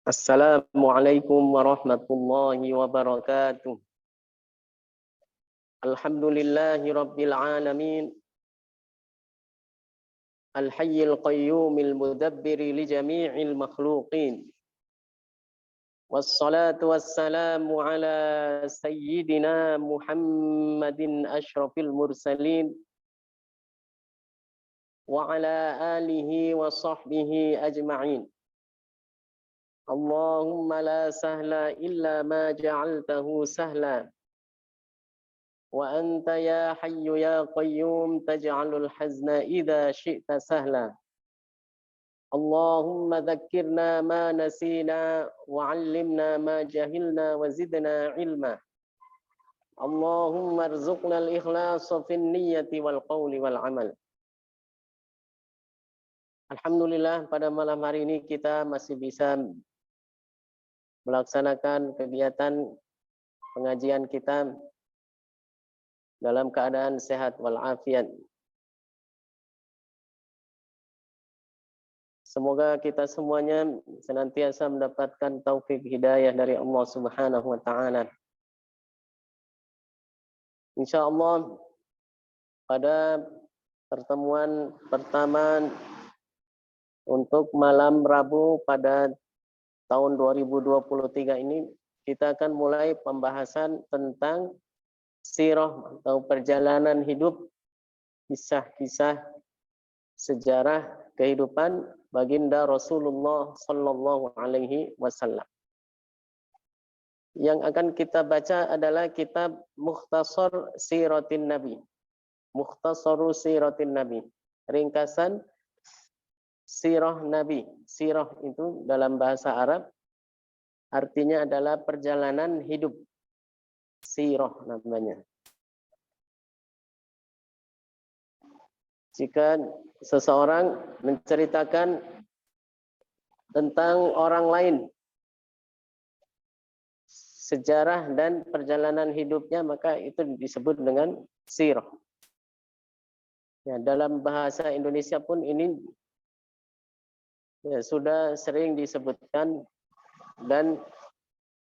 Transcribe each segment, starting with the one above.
Assalamualaikum warahmatullahi wabarakatuh. Alhamdulillahi rabbil alamin. Al-hayyil qayyumil mudabbiri li jami'il makhluqin. Wassalatu wassalamu ala sayyidina Muhammadin asyrafil mursalin. Wa ala alihi wa sahbihi ajma'in. Allahumma la sahla illa ma ja'altahu sahla. Wa anta ya hayyu ya qayyum taj'alul hazna idza syi'ta sahla. Allahumma dhakkirna ma nasina wa 'allimna ma jahilna wa zidna ilma. Allahumma arzuqna al-ikhlasa fin niyyati wal qawli wal 'amal. Alhamdulillah pada malam hari ini kita masih bisa melaksanakan kegiatan pengajian kita dalam keadaan sehat walafiat. Semoga kita semuanya senantiasa mendapatkan taufik hidayah dari Allah Subhanahu wa taala. Insyaallah pada pertemuan pertama untuk malam Rabu pada tahun 2023 ini kita akan mulai pembahasan tentang sirah atau perjalanan hidup, kisah-kisah sejarah kehidupan baginda Rasulullah sallallahu alaihi wasallam. Yang akan kita baca adalah kitab Mukhtasar Siratin Nabi. Mukhtasaru Siratin Nabi. Ringkasan sirah Nabi. Sirah itu dalam bahasa Arab artinya adalah perjalanan hidup. Sirah namanya. Jika seseorang menceritakan tentang orang lain, sejarah dan perjalanan hidupnya, maka itu disebut dengan sirah. Ya, dalam bahasa Indonesia pun ini ya, sudah sering disebutkan dan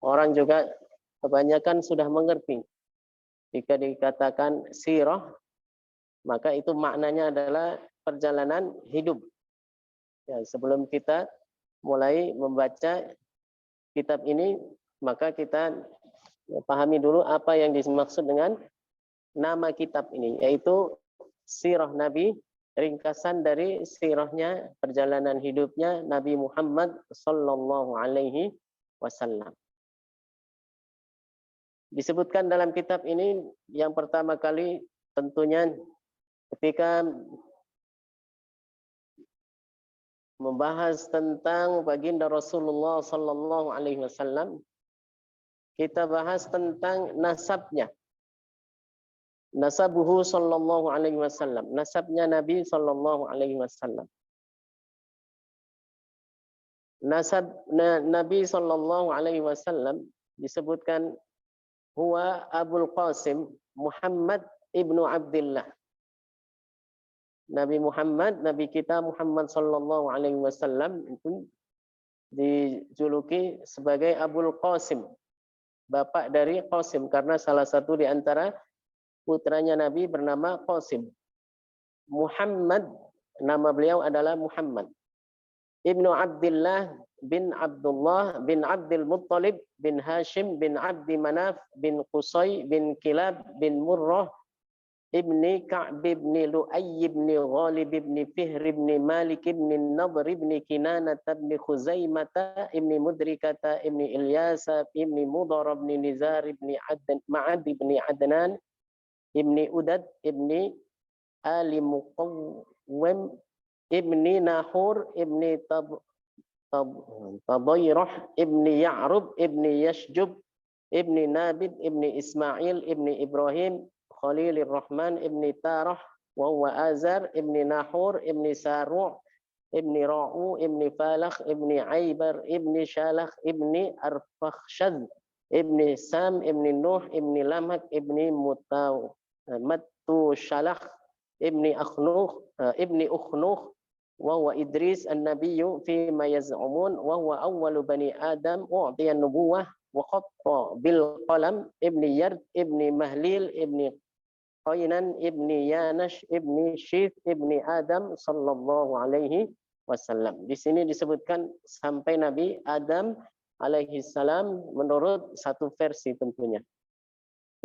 orang juga kebanyakan sudah mengerti. Jika dikatakan sirah, maka itu maknanya adalah perjalanan hidup. Ya, sebelum kita mulai membaca kitab ini, maka kita pahami dulu apa yang dimaksud dengan nama kitab ini, yaitu Sirah Nabi, ringkasan dari sirahnya, perjalanan hidupnya Nabi Muhammad sallallahu alaihi wasallam. Disebutkan dalam kitab ini yang pertama kali tentunya ketika membahas tentang baginda Rasulullah sallallahu alaihi wasallam, kita bahas tentang nasabnya. Nasabuhu sallallahu alaihi wasallam, nasabnya Nabi sallallahu alaihi wasallam. Nasab Nabi sallallahu alaihi wasallam disebutkan huwa Abul Qasim Muhammad ibnu Abdullah. Nabi Muhammad, Nabi kita Muhammad sallallahu alaihi wasallam itu dijuluki sebagai Abul Qasim, bapak dari Qasim, karena salah satu di antara putranya Nabi bernama Qasim. Muhammad, nama beliau adalah Muhammad. Ibnu Abdullah bin Abdullah bin Abdul Muttalib bin Hashim bin Abdi Manaf bin Qusay bin Kilab bin Murrah ibni Ka'b ibni Lu'ay ibni Ghalib ibni Fihr ibni Malik ibni Nadr ibni Kinanah ibni Khuzaimah ibni Mudrikata ibni Ilyasa ibni Mudar ibni Nizar ibni Ma'ad ibni Adnan ibni Udad ibni Ali Muqawwim ibni Nahur ibni Tabayrah ibni Ya'rub ibni Yashjub ibni Nabid ibni Ismail ibni Ibrahim Khalilur Rahman ibni Tarah wa huwa Azar ibni Nahur ibni Saru' ibni Ra'u ibni Falakh ibni Aibar ibni Shalakh ibni Arfakhshad ibni Sam ibni Nuh ibni Lamak ibni Mattu Shalakh ibni Ukhnukh wa huwa Idris an-nabiyyu fi ma yaz'umun wa huwa awwalu bani Adam u'tiya an-nubuwah wa qatta bil qalam ibni Yard ibni Mahlil ibni Qainan ibni Yanash ibni Syith ibni Adam sallallahu alaihi wasallam. Di sini disebutkan sampai Nabi Adam alaihi salam menurut satu versi tentunya.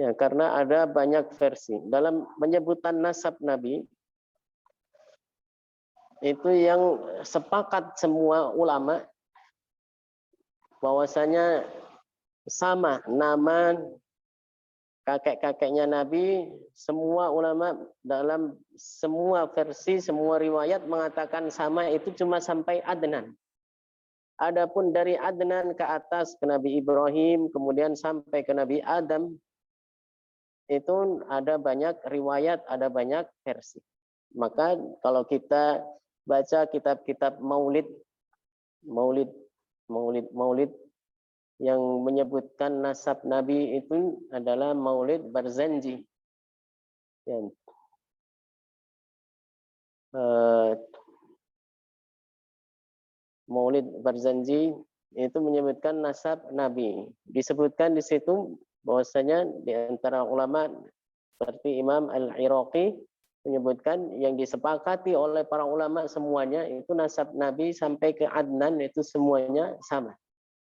Ya, karena ada banyak versi. Dalam penyebutan nasab Nabi itu yang sepakat semua ulama bahwasanya sama nama kakek-kakeknya Nabi. Semua ulama dalam semua versi, semua riwayat mengatakan sama, itu cuma sampai Adnan. Adapun dari Adnan ke atas ke Nabi Ibrahim, kemudian sampai ke Nabi Adam, itu ada banyak riwayat, ada banyak versi. Maka kalau kita baca kitab-kitab maulid yang menyebutkan nasab Nabi itu adalah Maulid Barzanji. Ya. Maulid Barzanji itu menyebutkan nasab Nabi. Disebutkan di situ bahwasanya di antara ulama seperti Imam Al-Iraqi menyebutkan yang disepakati oleh para ulama semuanya itu nasab Nabi sampai ke Adnan itu semuanya sama.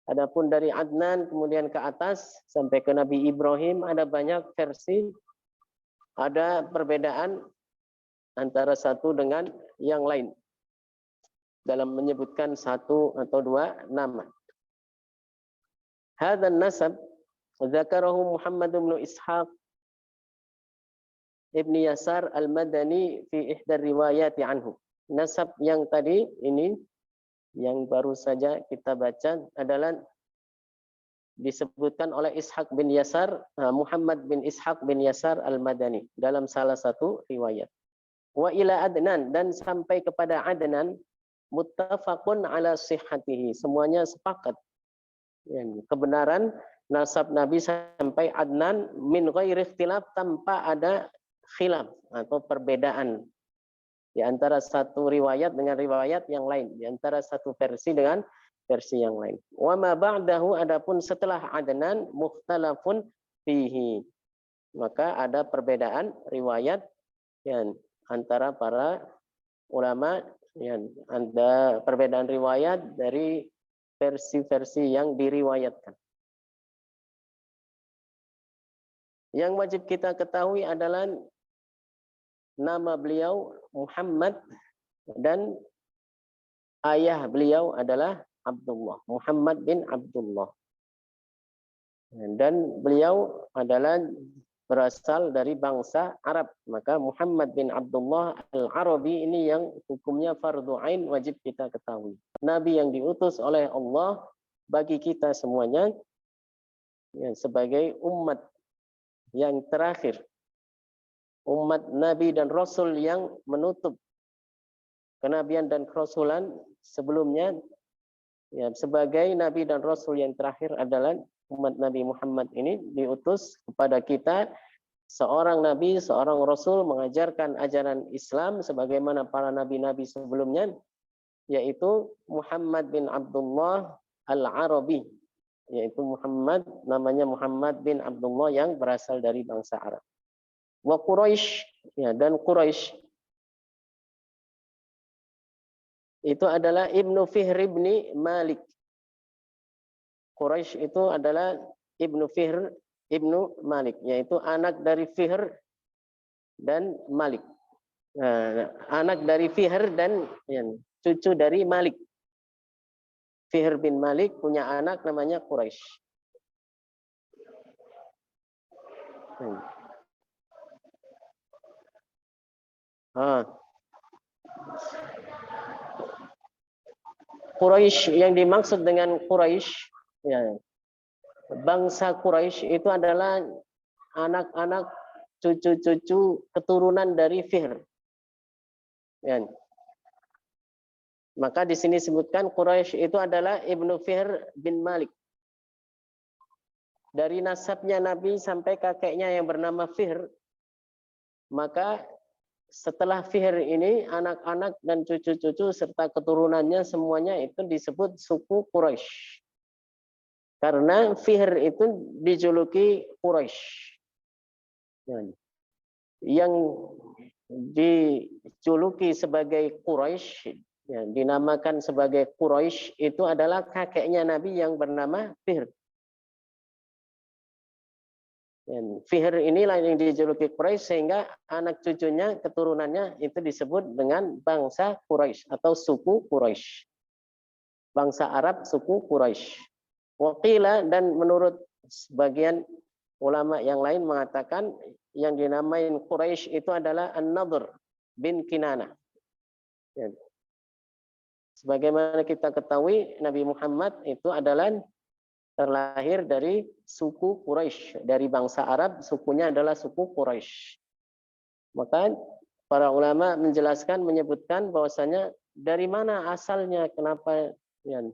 Adapun dari Adnan kemudian ke atas sampai ke Nabi Ibrahim ada banyak versi, ada perbedaan antara satu dengan yang lain dalam menyebutkan satu atau dua nama. Hadzal nasab dzakarahu Muhammad bin Ishaq Ibni Yasar Al-Madani fi ihdar riwayati anhu. Nasab yang tadi ini yang baru saja kita baca adalah disebutkan oleh Ishaq bin Yasar, Muhammad bin Ishaq bin Yasar Al-Madani dalam salah satu riwayat. Wa ila Adnan, dan sampai kepada Adnan, muttafaqun ala sihhatihi, semuanya sepakat kebenaran nasab Nabi sampai Adnan min ghairi ikhtilaf, tanpa ada khilaf atau perbedaan di antara satu riwayat dengan riwayat yang lain, di antara satu versi dengan versi yang lain. Wa ma ba'dahu, adapun setelah Adnan, mukhtalafun fihi, maka ada perbedaan riwayat yang antara para ulama, yang ada perbedaan riwayat dari versi-versi yang diriwayatkan. Yang wajib kita ketahui adalah nama beliau Muhammad dan ayah beliau adalah Abdullah, Muhammad bin Abdullah. Dan beliau adalah berasal dari bangsa Arab. Maka Muhammad bin Abdullah Al-Arabi ini yang hukumnya fardu ain, wajib kita ketahui. Nabi yang diutus oleh Allah bagi kita semuanya sebagai umat yang terakhir, umat Nabi dan Rasul yang menutup kenabian dan kerasulan sebelumnya, sebagai Nabi dan Rasul yang terakhir adalah umat Nabi Muhammad ini diutus kepada kita, seorang Nabi, seorang Rasul mengajarkan ajaran Islam sebagaimana para Nabi-Nabi sebelumnya, yaitu Muhammad bin Abdullah Al-Arabi, yaitu Muhammad, namanya Muhammad bin Abdullah yang berasal dari bangsa Arab. Wa Quraisy, dan Quraisy itu adalah Ibnu Fihr ibni Malik. Quraisy itu adalah Ibnu Fihr ibnu Malik, yaitu anak dari Fihr dan Malik. Anak dari Fihr dan cucu dari Malik. Fihr bin Malik punya anak namanya Quraisy. Quraisy, yang dimaksud dengan Quraisy, bangsa Quraisy itu adalah anak-anak, cucu-cucu keturunan dari Fihr. Maka di sini disebutkan Quraisy itu adalah Ibnu Fihr bin Malik. Dari nasabnya Nabi sampai kakeknya yang bernama Fihr, maka setelah Fihr ini anak-anak dan cucu-cucu serta keturunannya semuanya itu disebut suku Quraisy. Karena Fihr itu dijuluki Quraisy. Yang dijuluki sebagai Quraisy, ya, dinamakan sebagai Quraisy itu adalah kakeknya Nabi yang bernama Fihr. Fihr inilah yang dijuluki Quraisy sehingga anak cucunya, keturunannya itu disebut dengan bangsa Quraisy atau suku Quraisy. Bangsa Arab suku Quraisy. Waqila, dan menurut sebagian ulama yang lain mengatakan yang dinamain Quraisy itu adalah An-Nadhr bin Kinanah. Sebagaimana kita ketahui Nabi Muhammad itu adalah terlahir dari suku Quraisy, dari bangsa Arab, sukunya adalah suku Quraisy. Maka para ulama menjelaskan, menyebutkan bahwasanya dari mana asalnya, kenapa ya,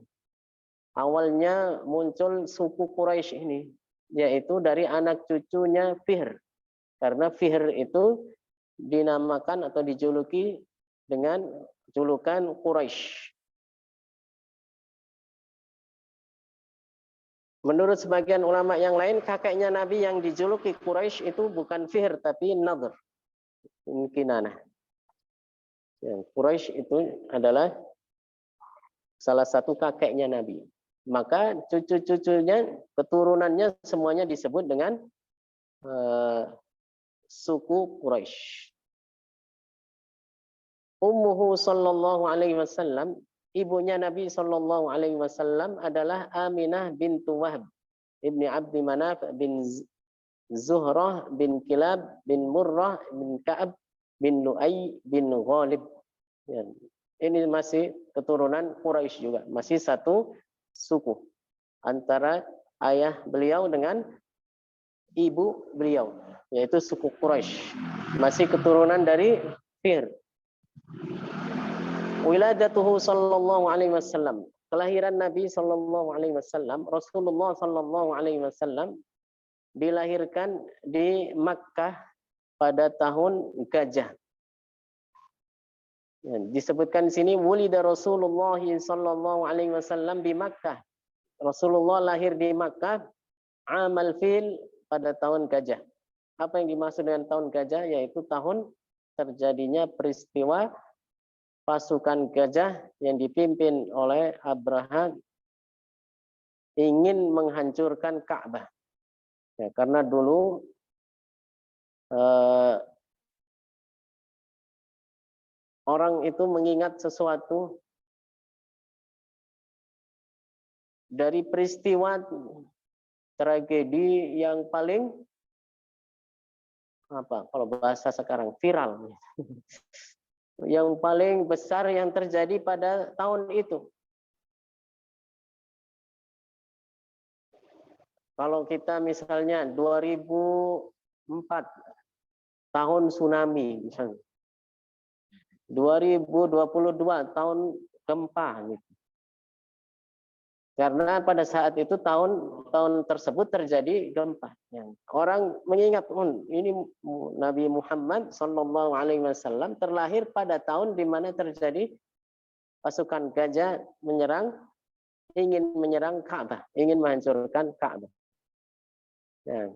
awalnya muncul suku Quraisy ini, yaitu dari anak cucunya Fihr. Karena Fihr itu dinamakan atau dijuluki dengan julukan Quraisy. Menurut sebagian ulama yang lain, kakeknya Nabi yang dijuluki Quraisy itu bukan Fihr, tapi Nadhr bin Kinanah. Quraisy itu adalah salah satu kakeknya Nabi. Maka cucu-cucunya, keturunannya semuanya disebut dengan suku Quraisy. Ummuhu sallallahu alaihi wasallam, ibunya Nabi sallallahu alaihi wasallam adalah Aminah bintu Wahb ibni Abdi Manaf bin Zuhrah bin Kilab bin Murrah bin Ka'ab bin Lu'ay bin Ghalib. Ya. Ini masih keturunan Quraisy juga, masih satu suku antara ayah beliau dengan ibu beliau, yaitu suku Quraisy, masih keturunan dari Fihr. Wiladatuhu sallallahu alaihi wasallam, kelahiran Nabi sallallahu alaihi wasallam, Rasulullah sallallahu alaihi wasallam dilahirkan di Makkah pada tahun Gajah. Ya, disebutkan di sini wulida Rasulullah sallallahu alaihi wasallam di Makkah. Rasulullah lahir di Makkah amal fil, pada tahun Gajah. Apa yang dimaksud dengan tahun Gajah? Yaitu tahun terjadinya peristiwa pasukan Gajah yang dipimpin oleh Abraha ingin menghancurkan Ka'bah. Ya, karena dulu orang itu mengingat sesuatu dari peristiwa tragedi yang paling apa kalau bahasa sekarang viral, yang paling besar yang terjadi pada tahun itu. Kalau kita misalnya 2004 tahun tsunami misalnya, 2022 tahun gempa gitu. Karena pada saat itu tahun tersebut terjadi gempa. Orang mengingat ini Nabi Muhammad Sallallahu Alaihi Wasallam terlahir pada tahun di mana terjadi pasukan Gajah ingin menyerang Ka'bah, ingin menghancurkan Ka'bah. Ya.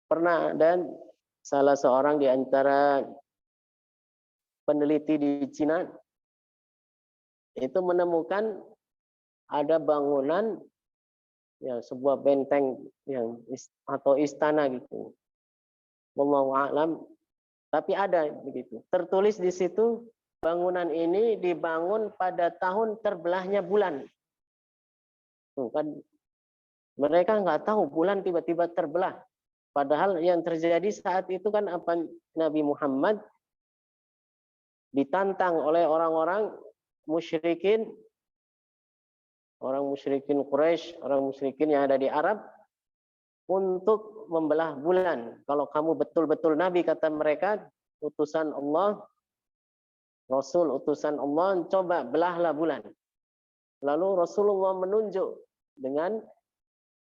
Pernah dan salah seorang di antara peneliti di Cina itu menemukan ada bangunan, ya, sebuah benteng yang atau istana gitu. Wallahu a'lam. Tapi ada begitu. Tertulis di situ bangunan ini dibangun pada tahun terbelahnya bulan. Tuh, kan mereka nggak tahu bulan tiba-tiba terbelah. Padahal yang terjadi saat itu kan apa, Nabi Muhammad ditantang oleh orang-orang musyrikin, orang musyrikin Quraisy, orang musyrikin yang ada di Arab, untuk membelah bulan. Kalau kamu betul-betul Nabi, kata mereka, utusan Allah, Rasul utusan Allah, coba belahlah bulan. Lalu Rasulullah menunjuk dengan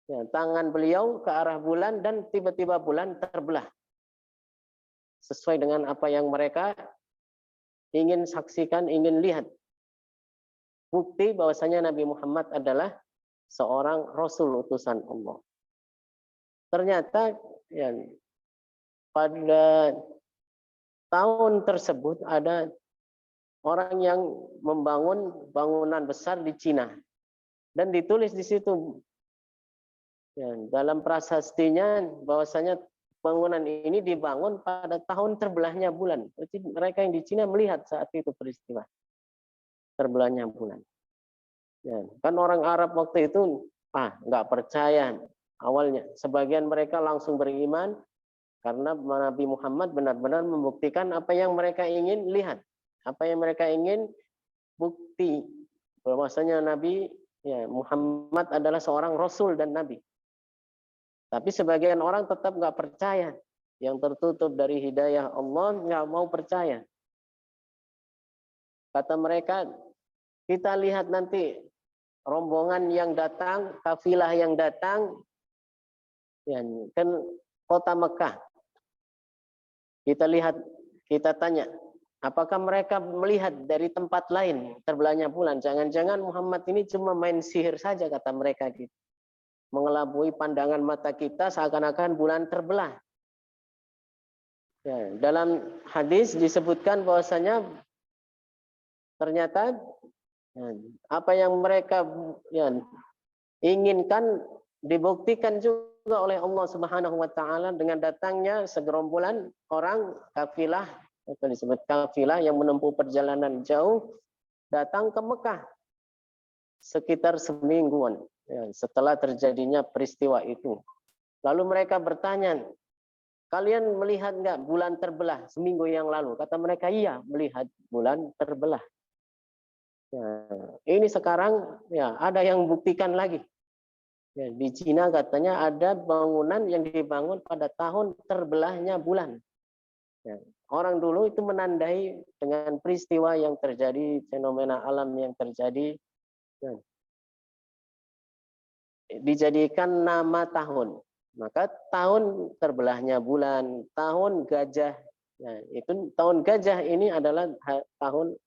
tangan beliau ke arah bulan dan tiba-tiba bulan terbelah. sesuai dengan apa yang mereka ingin saksikan, ingin lihat. Bukti bahwasanya Nabi Muhammad adalah seorang Rasul utusan Allah. Ternyata ya, pada tahun tersebut ada orang yang membangun bangunan besar di Cina. Dan ditulis di situ ya, dalam prasastinya bahwasanya bangunan ini dibangun pada tahun terbelahnya bulan. Berarti mereka yang di Cina melihat saat itu peristiwa terbelahnya bulan. Ya, kan orang Arab waktu itu nggak percaya awalnya. Sebagian mereka langsung beriman karena Nabi Muhammad benar-benar membuktikan apa yang mereka ingin lihat, apa yang mereka ingin bukti bahwasanya Nabi Muhammad adalah seorang Rasul dan Nabi. Tapi sebagian orang tetap nggak percaya, yang tertutup dari hidayah Allah nggak mau percaya. Kata mereka, kita lihat nanti rombongan yang datang, kafilah yang datang, ya, kan kota Mekah. Kita lihat, kita tanya, apakah mereka melihat dari tempat lain terbelahnya bulan? Jangan-jangan Muhammad ini cuma main sihir saja, kata mereka gitu. Mengelabui pandangan mata kita seakan-akan bulan terbelah. Ya, dalam hadis disebutkan bahwasanya ternyata apa yang mereka inginkan dibuktikan juga oleh Allah Subhanahu wa taala dengan datangnya segerombolan orang kafilah, atau disebut kafilah yang menempuh perjalanan jauh datang ke Mekah sekitar semingguan setelah terjadinya peristiwa itu. Lalu mereka bertanya, kalian melihat nggak bulan terbelah seminggu yang lalu? Kata mereka, iya, melihat bulan terbelah. Ini sekarang ada yang buktikan lagi. Di Cina katanya ada bangunan yang dibangun pada tahun terbelahnya bulan. Orang dulu itu menandai dengan peristiwa yang terjadi, fenomena alam yang terjadi, dijadikan nama tahun. Maka tahun terbelahnya bulan, tahun gajah. Itu tahun gajah ini adalah tahun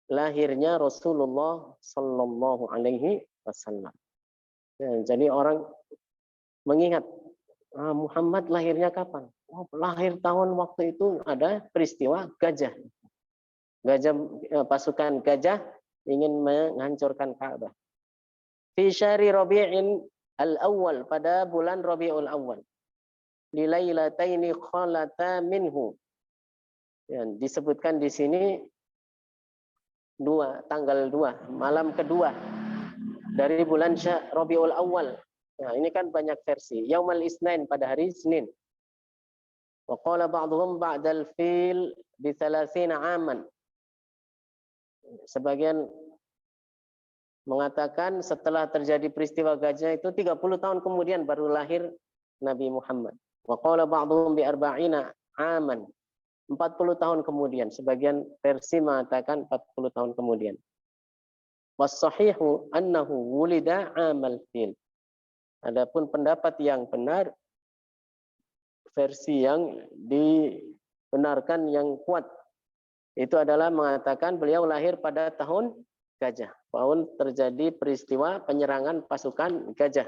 lahirnya Rasulullah Sallallahu Alaihi Wasallam. Jadi orang mengingat Muhammad lahirnya kapan? Lahir tahun waktu itu ada peristiwa gajah. Pasukan gajah ingin menghancurkan Ka'bah. Fi syahri Rabi'in al-awwal, pada bulan Rabiul Awal. Li lailataini khalata minhu. Disebutkan di sini tanggal 2, malam kedua dari bulan Rabiul Awal. Nah, ini kan banyak versi. Yaumal Isnain, pada hari Senin. Wa qala ba'dhum ba'dal fil bi 30 aman. Sebagian mengatakan setelah terjadi peristiwa gajah itu 30 tahun kemudian baru lahir Nabi Muhammad. Wa qala ba'dhum bi 40 aman. 40 tahun kemudian. Sebagian versi mengatakan 40 tahun kemudian. Was-sahihu annahu wulida amal fil. Adapun pendapat yang benar, versi yang dibenarkan yang kuat, itu adalah mengatakan beliau lahir pada tahun gajah. Tahun terjadi peristiwa penyerangan pasukan gajah.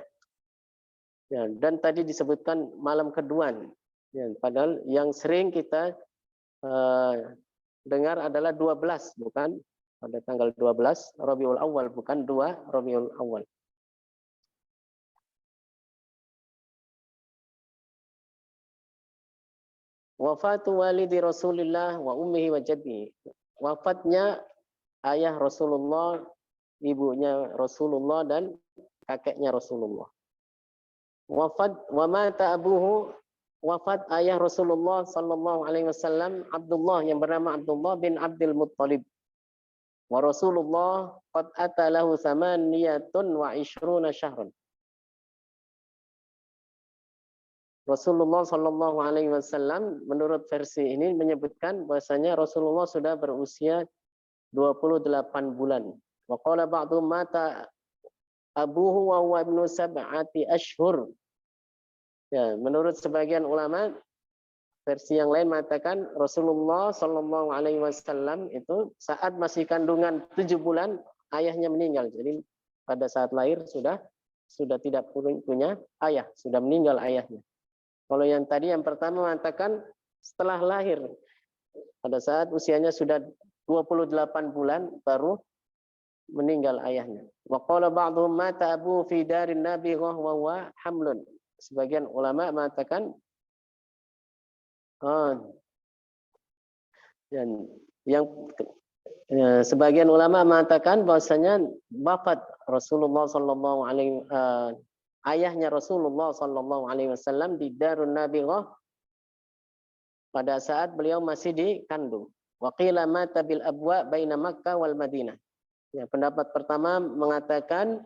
Dan tadi disebutkan malam kedua. Padahal yang sering kita dengar adalah 12, bukan pada tanggal 12 Rabiul Awal, bukan 2 Rabiul Awal. Wafatu walidi Rasulillah wa ummihi wa jaddihi. Wafatnya ayah Rasulullah, ibunya Rasulullah, dan kakeknya Rasulullah. Wafat wa mata abuhu, wafat ayah Rasulullah sallallahu alaihi wasallam, Abdullah, yang bernama Abdullah bin Abdul Muttalib. Wa Rasulullah qad ata lahu 28 syahran. Rasulullah Shallallahu Alaihi Wasallam menurut versi ini menyebutkan bahwasanya Rasulullah sudah berusia 28 bulan. Wa qala ba'dhum mata abuhu wa huwa ibnu sab'ati ashhur. Ya, menurut sebagian ulama, versi yang lain mengatakan Rasulullah Shallallahu Alaihi Wasallam itu saat masih kandungan 7 bulan ayahnya meninggal. Jadi pada saat lahir sudah tidak punya ayah, sudah meninggal ayahnya. Kalau yang tadi yang pertama mengatakan setelah lahir, pada saat usianya sudah 28 bulan baru meninggal ayahnya. Wa qala ba'dhum mata abu fi darin nabi wa huwa hamlun. Sebagian ulama mengatakan dan yang sebagian ulama mengatakan bahwasanya wafat Rasulullah sallallahu alaihi ayahnya Rasulullah sallallahu alaihi wasallam di Darun Nabighah pada saat beliau masih dikandung. Wa qila mata bil abwa baina Makkah wal Madinah. Ya, pendapat pertama mengatakan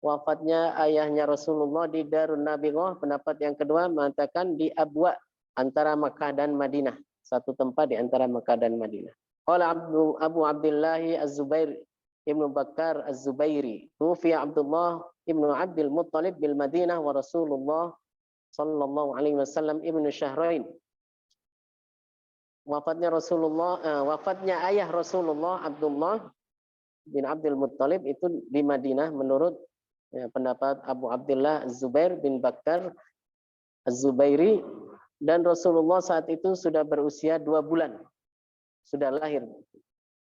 wafatnya ayahnya Rasulullah di Darun Nabighah. Pendapat yang kedua mengatakan di Abwa antara Makkah dan Madinah. Satu tempat di antara Makkah dan Madinah. Qala Abu Abdullah Az-Zubair Ibnu Bakar Az-Zubairi, tufiya Abdullah Ibnu Abdul Muttalib bil Madinah wa Rasulullah sallallahu alaihi wasallam Ibnu Syahrain. Wafatnya ayah Rasulullah Abdullah bin Abdul Muttalib itu di Madinah menurut pendapat Abu Abdullah Az-Zubair bin Bakar Az-Zubairi, dan Rasulullah saat itu sudah berusia 2 bulan. Sudah lahir.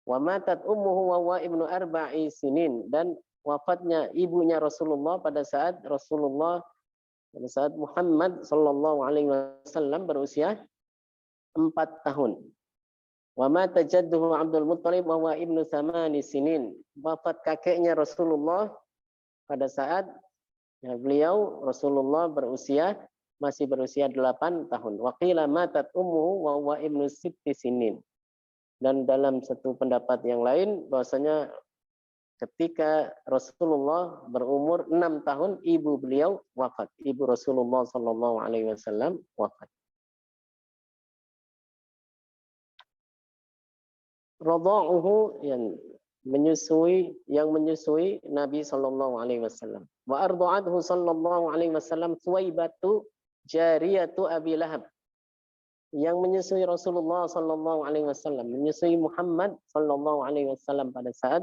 Wa matat ummuhu wa huwa ibnu arba'i sinin, dan wafatnya ibunya Rasulullah pada saat Muhammad sallallahu alaihi wasallam berusia 4 tahun. Wa mata jadduhu Abdul Muttalib wa huwa ibnu 8 sinin. Wafat kakeknya Rasulullah pada saat Rasulullah masih berusia 8 tahun. Wa qila matat ummuhu wa huwa ibnu 6 sinin. Dan dalam satu pendapat yang lain bahwasanya ketika Rasulullah berumur 6 tahun ibu beliau wafat. Ibu Rasulullah sallallahu alaihi wasallam wafat. Radha'uhu yang menyusui Nabi sallallahu alaihi wasallam. Wa arda'athu sallallahu alaihi wasallam Thuwaibatu jariyatu Abi Lahab. Yang menyusui Rasulullah sallallahu alaihi wasallam, menyusui Muhammad sallallahu alaihi wasallam pada saat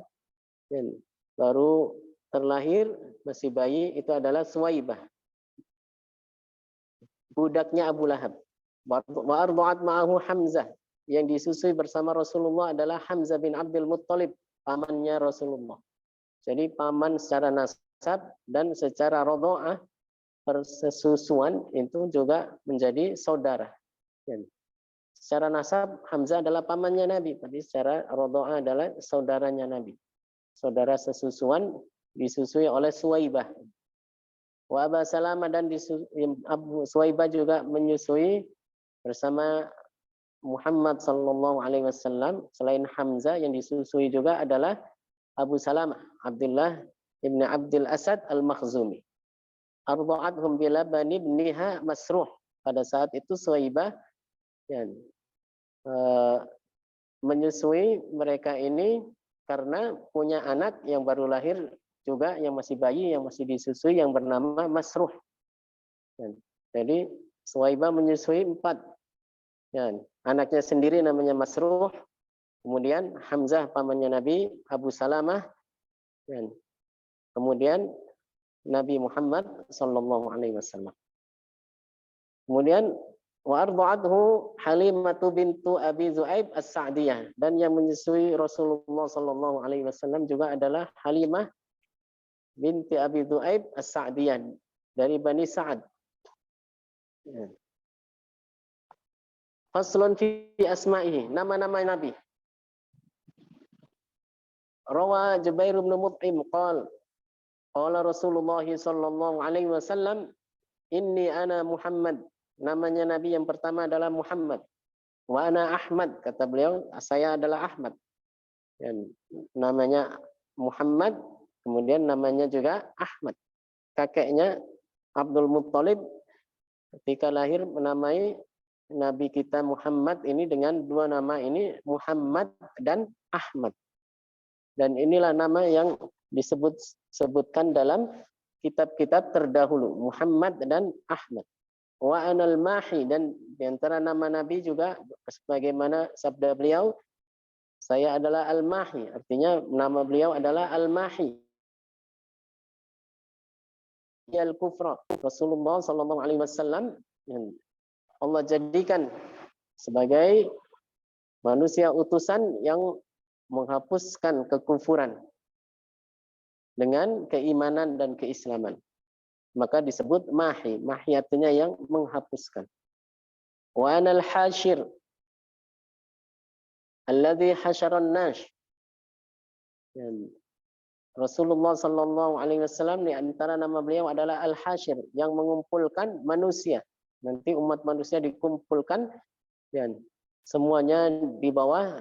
baru terlahir masih bayi itu adalah Thuwaibah, budaknya Abu Lahab. Wa arda'at ma'ahu Hamzah, yang disusui bersama Rasulullah adalah Hamzah bin Abdul Muttalib, pamannya Rasulullah. Jadi paman secara nasab dan secara radha'ah, persesusuan itu juga menjadi saudara. Secara nasab Hamzah adalah pamannya Nabi, tapi secara radha'ah adalah saudaranya Nabi. Saudara sesusuan disusui oleh Thuwaibah. Wa Aba Salamah, dan Abu Thuwaibah juga menyusui bersama Muhammad sallallahu alaihi wasallam. Selain Hamzah yang disusui juga adalah Abu Salamah, Abdullah ibn Abdul Asad al-Makhzumi. Arda'athum bila bani ibniha Masruh. Pada saat itu Thuwaibah menyusui mereka ini karena punya anak yang baru lahir juga, yang masih bayi, yang masih disusui, yang bernama Masruh. Jadi Thuwaibah menyusui 4. Anaknya sendiri namanya Masruh, kemudian Hamzah pamannya Nabi, Abu Salamah, kemudian Nabi Muhammad sallallahu alaihi wasallam. Kemudian wa arda'athu Halimatu bintu Abi Zu'aib As-Sa'diyah, dan yang menyusui Rasulullah sallallahu alaihi wasallam juga adalah Halimah binti Abi Zu'aib As-Sa'diyah dari Bani Sa'ad. Faslun fi asma'ihi, nama-nama Nabi. Rawa Jubair bin Mut'im qala Rasulullah sallallahu alaihi wasallam, inni ana Muhammad. Namanya Nabi yang pertama adalah Muhammad. Wa ana Ahmad, kata beliau, saya adalah Ahmad. Dan namanya Muhammad, kemudian namanya juga Ahmad. Kakeknya Abdul Muttalib ketika lahir menamai Nabi kita Muhammad ini dengan 2 nama ini, Muhammad dan Ahmad. Dan inilah nama yang disebutkan dalam kitab-kitab terdahulu, Muhammad dan Ahmad. Wa anal mahi, dan di antara nama Nabi juga sebagaimana sabda beliau, saya adalah al-mahi, artinya nama beliau adalah al-mahi al-kufra. Rasulullah sallallahu alaihi wasallam Allah jadikan sebagai manusia utusan yang menghapuskan kekufuran dengan keimanan dan keislaman. Maka disebut mahi. Mahi artinya yang menghapuskan. Wa anal hashir alladhi hasyaran nas. Rasulullah sallallahu alaihi wasallam di antara nama beliau adalah al-hashir, yang mengumpulkan manusia. Nanti umat manusia dikumpulkan dan semuanya di bawah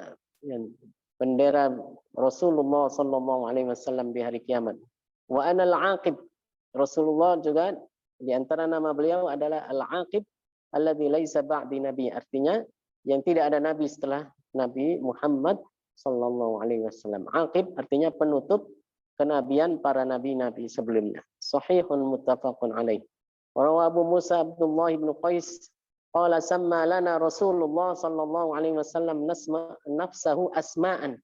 bendera Rasulullah sallallahu alaihi wasallam di hari kiamat. Wa anal aqib. Rasulullah juga di antara nama beliau adalah al-aqib alladzi laisa ba'di nabi, artinya yang tidak ada nabi setelah Nabi Muhammad sallallahu alaihi wasallam. Aqib artinya penutup kenabian para nabi-nabi sebelumnya. Sahihun muttafaqun alaih. Wa Abu Musa Abdullah bin Qais qala samma lana Rasulullah sallallahu alaihi wasallam nafsahu asma'an.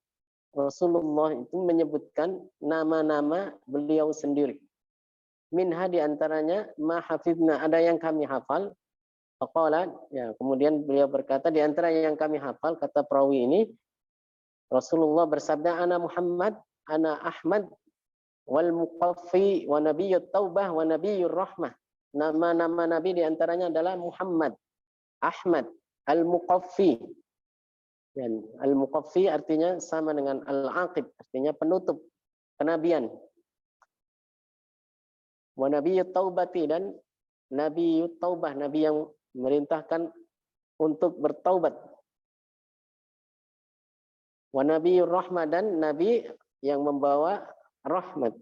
Rasulullah itu menyebutkan nama-nama beliau sendiri. Minha di antaranya ma hafidna, ada yang kami hafal. Faqala, ya, kemudian beliau berkata di antara yang kami hafal, kata perawi ini, Rasulullah bersabda, ana Muhammad, ana Ahmad, wal muqaffi, wa nabiyyut taubah, wa nabiyyur rahmah. Nama-nama nabi di antaranya adalah Muhammad, Ahmad, al-muqaffi. Dan al-muqaffi artinya sama dengan al-aqib, artinya penutup kenabian. Wa nabiyyut taubati, dan nabiyyut taubah, nabi yang merintahkan untuk bertaubat. Wa nabiyyur rahmah, dan nabi yang membawa rahmat.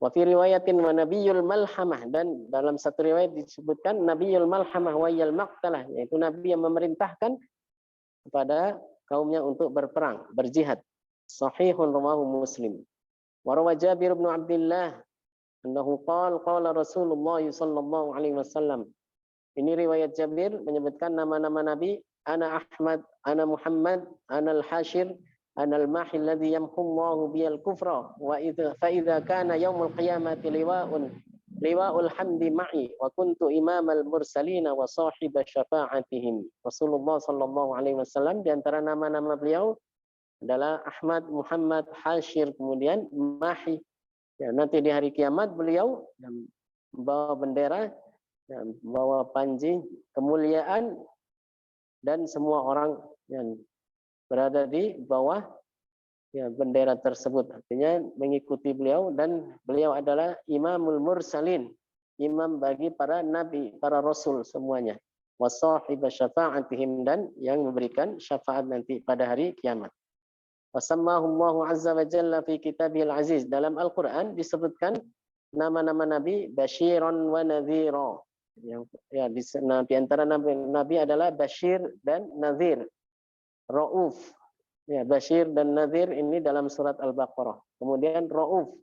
Wa fi riwayatin wa nabiyyul malhamah, dan dalam satu riwayat disebutkan nabiyyul malhamah wa yal maqtalah, yaitu nabi yang memerintahkan kepada kaumnya untuk berperang, berjihad. Sahihun rawahu Muslim. Wa rawa Jabir bin Abdullah annahu qala Rasulullah sallallahu alaihi wasallam. Ini riwayat Jabir menyebutkan nama-nama nabi, ana Ahmad, ana Muhammad, ana al-hashir, ana al-mahi alladhi yamhullahu biyal kufra, wa idza fa idza kana yaumul qiyamati liwa'ul hamdi ma'i, wa kuntu imamal mursalin wa sahiba syafa'atihim. Rasulullah sallallahu alaihi wasallam di antara nama-nama beliau adalah Ahmad, Muhammad, Hashir, kemudian Mahi. Ya, nanti di hari kiamat beliau membawa bendera, membawa panji kemuliaan, dan semua orang yang berada di bawah bendera tersebut artinya mengikuti beliau, dan beliau adalah imamul mursalin, imam bagi para nabi, para rasul semuanya. Wasahib syafa'atihim, dan yang memberikan syafaat nanti pada hari kiamat. Wasammahullahu azza wa jalla fi kitabil aziz. Dalam Al-Quran disebutkan nama-nama nabi basyiran wa nadhira. Di antara nabi adalah Bashir dan Nadhir. Rauf. Ya, Bashir dan Nadhir ini dalam surat Al-Baqarah. Kemudian Rauf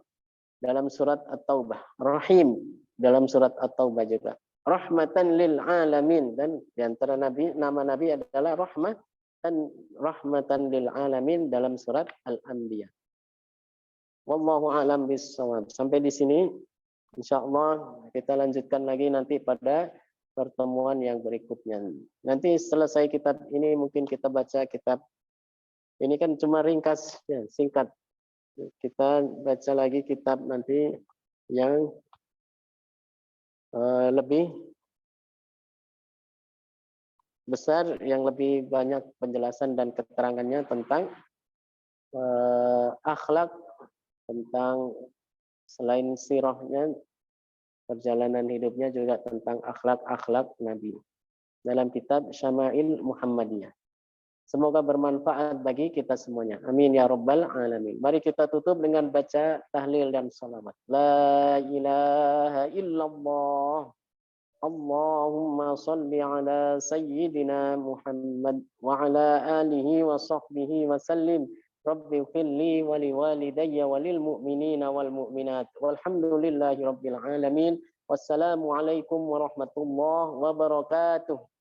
dalam surat At-Taubah. Rahim dalam surat At-Taubah juga. Rahmatan lil alamin, dan di antara nama nabi adalah rahmatan lil alamin dalam surat Al-Anbiya. Wallahu a'lam bissawab. Sampai di sini. Insyaallah kita lanjutkan lagi nanti pada pertemuan yang berikutnya. Nanti selesai kitab ini mungkin kita baca kitab ini, kan cuma ringkas ya, singkat. Kita baca lagi kitab nanti yang lebih besar, yang lebih banyak penjelasan dan keterangannya tentang akhlak, tentang selain sirahnya, perjalanan hidupnya, juga tentang akhlak-akhlak Nabi dalam kitab Syama'il Muhammadiyah. Semoga bermanfaat bagi kita semuanya. Amin ya rabbal alamin. Mari kita tutup dengan baca tahlil dan salawat. La ilaha illallah. Allahumma salli ala sayyidina Muhammad wa ala alihi wa sahbihi wa sallim. Rabbi ighfirli wa liwalidayya wa lil mu'minina wal mu'minat. Walhamdulillahi rabbil alamin. Wassalamualaikum warahmatullahi wabarakatuh.